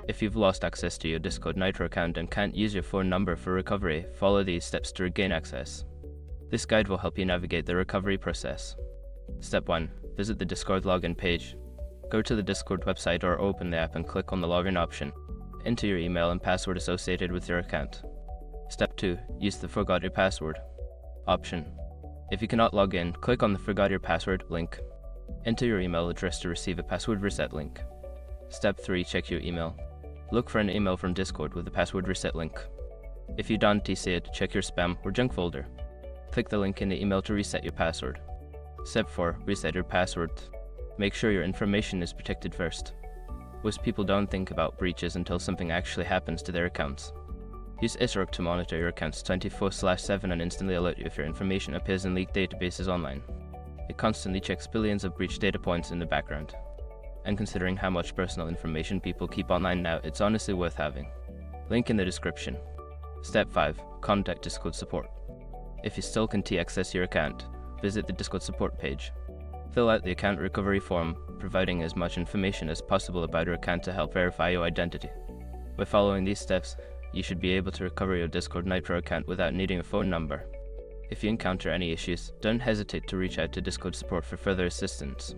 If you've lost access to your Discord Nitro account and can't use your phone number for recovery, follow these steps to regain access. This guide will help you navigate the recovery process. Step 1. Visit the Discord login page. Go to the Discord website or open the app and click on the login option. Enter your email and password associated with your account. Step 2. Use the Forgot Your Password option. If you cannot log in, click on the Forgot Your Password link. Enter your email address to receive a password reset link. Step 3. Check your email. Look for an email from Discord with the password reset link. If you don't see it, check your spam or junk folder. Click the link in the email to reset your password. Step 4. Reset your password. Make sure your information is protected first. Most people don't think about breaches until something actually happens to their accounts. Use Nitro to monitor your accounts 24/7 and instantly alert you if your information appears in leaked databases online. It constantly checks billions of breach data points in the background. And considering how much personal information people keep online now, it's honestly worth having. Link in the description. Step 5. Contact Discord support. If you still can't access your account, visit the Discord support page. Fill out the account recovery form, providing as much information as possible about your account to help verify your identity. By following these steps, you should be able to recover your Discord Nitro account without needing a phone number. If you encounter any issues, don't hesitate to reach out to Discord support for further assistance.